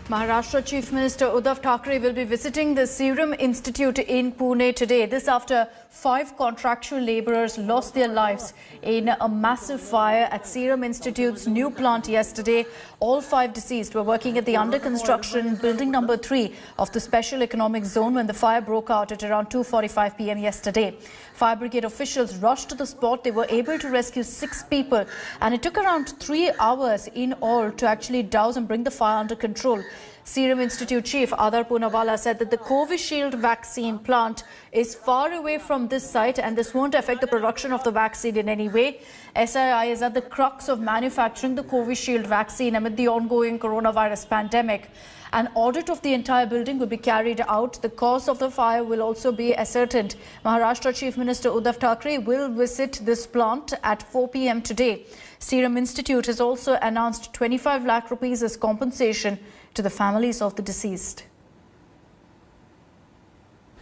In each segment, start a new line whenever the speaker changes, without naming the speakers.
Maharashtra Chief Minister Uddhav Thackeray will be visiting the Serum Institute in Pune today. This after 5 contractual labourers lost their lives in a massive fire at Serum Institute's new plant yesterday. All 5 deceased were working at the under construction building number 3 of the Special Economic Zone when the fire broke out at around 2:45 p.m. yesterday. Fire brigade officials rushed to the spot. They were able to rescue 6 people, and it took around 3 hours in all to actually douse and bring the fire under control. Serum Institute Chief Adar Poonawalla said that the Covishield vaccine plant is far away from this site and this won't affect the production of the vaccine in any way. SII is at the crux of manufacturing the Covishield vaccine amid the ongoing coronavirus pandemic. An audit of the entire building will be carried out. The cause of the fire will also be ascertained. Maharashtra Chief Minister Uddhav Thackeray will visit this plant at 4 p.m. today. Serum Institute has also announced 25 lakh rupees as compensation to the families of the deceased.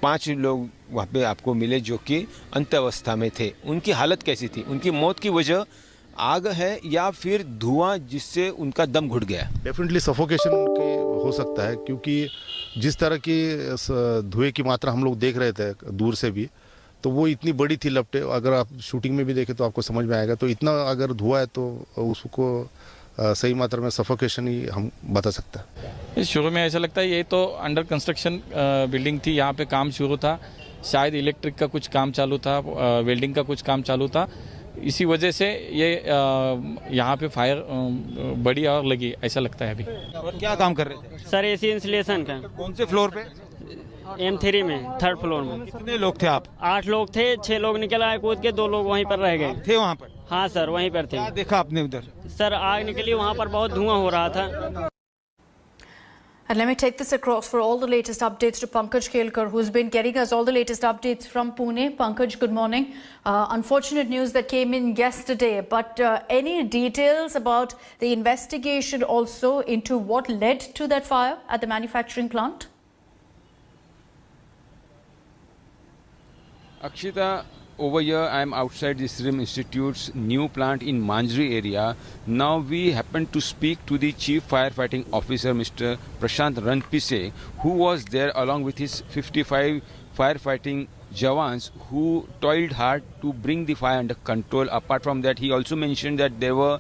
5 लोग वहाँ पे आपको मिले जो कि अंत्यावस्था में थे। उनकी हालत कैसी थी? उनकी मौत की वजह आग है या फिर धुआं जिससे उनका दम घुट गया?
डेफिनेटली सफोकेशन हो सकता है, क्योंकि जिस तरह की धुएं की मात्रा हम लोग देख रहे थे दूर से भी, तो वो इतनी बड़ी थी लपटे। अगर आप शूटिंग में भी देखें तो आपको समझ में आएगा। तो इतना अगर धुआं है तो उसको सही मात्रा में सफोकेशन ही हम बता सकते हैं।
शुरू में ऐसा लगता है ये तो अंडर कंस्ट्रक्शन बिल्डिंग थी, यहाँ पे काम शुरू था, शायद इलेक्ट्रिक का कुछ काम चालू था, वेल्डिंग का कुछ काम चालू था, इसी वजह से ये यहाँ पे फायर बड़ी और लगी, ऐसा लगता है अभी।
और क्या काम कर रहे थे
सर? एसी इंस्टॉलेशन का।
कौन से फ्लोर पे?
M3 में, 3rd फ्लोर में।
कितने लोग थे आप?
8 लोग थे, 6 लोग निकल आए कूद के, 2 लोग वहीं पर रह गए
थे वहाँ पर?
हाँ सर, वहीं पर थे।
क्या देखा आपने उधर?
सर आग निकली, वहाँ पर बहुत धुआं हो रहा था।
And let me take this across for all the latest updates to Pankaj Kelkar, who's been getting us all the latest updates from Pune. Pankaj, good morning. Unfortunate news that came in yesterday, but any details about the investigation also into what led to that fire at the manufacturing plant?
Akshita, over here I am outside the Serum Institute's new plant in Manjri area. Now we happen to speak to the Chief Firefighting Officer, Mr. Prashant Ranpise, who was there along with his 55 firefighting jawans who toiled hard to bring the fire under control. Apart from that, he also mentioned that there were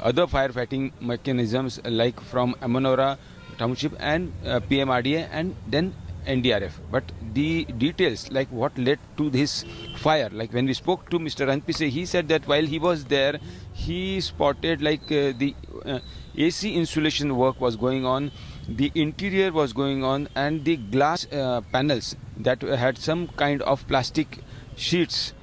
other firefighting mechanisms like from Amanora Township and PMRDA and then NDRF. But the details like what led to this fire, like when we spoke to Mr. Ranpise, he said that while he was there, he spotted like the AC insulation work was going on, the interior was going on, and the glass panels that had some kind of plastic sheets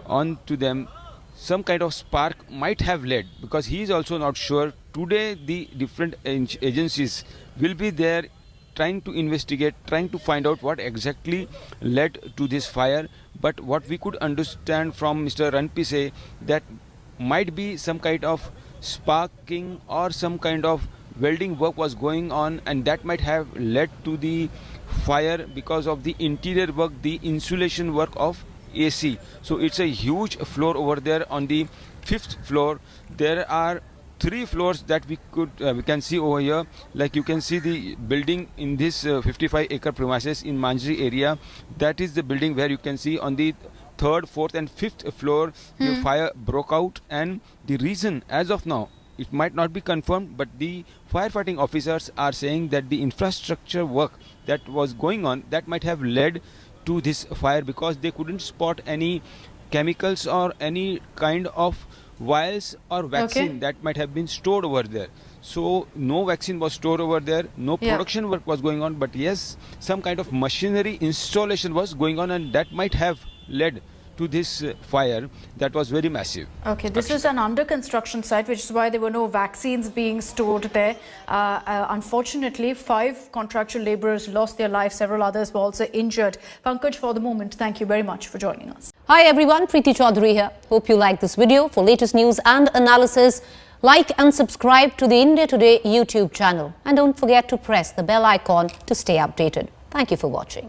onto them, some kind of spark might have led, because he is also not sure. Today the different agencies will be there trying to investigate, trying to find out what exactly led to this fire. But what we could understand from Mr. Ranpise, that might be some kind of sparking or some kind of welding work was going on, and that might have led to the fire because of the interior work, the insulation work of AC. So it's a huge floor over there on the 5th floor. There are 3 floors that we can see over here. Like you can see the building in this 55-acre premises in Manjri area. That is the building where you can see on the 3rd, 4th and 5th floor the fire broke out. And the reason as of now, it might not be confirmed, but the firefighting officers are saying that the infrastructure work that was going on, that might have led to this fire, because they couldn't spot any chemicals or any kind of vials or vaccine that might have been stored over there. So no vaccine was stored over there, no production work was going on, but yes, some kind of machinery installation was going on, and that might have led to this fire that was very massive.
Okay, this is an under construction site, which is why there were no vaccines being stored there. Unfortunately, 5 contractual labourers lost their lives, several others were also injured. Pankaj, for the moment, thank you very much for joining us.
Hi everyone, Preeti Chaudhary here. Hope you like this video. For latest news and analysis, like and subscribe to the India Today YouTube channel. And don't forget to press the bell icon to stay updated. Thank you for watching.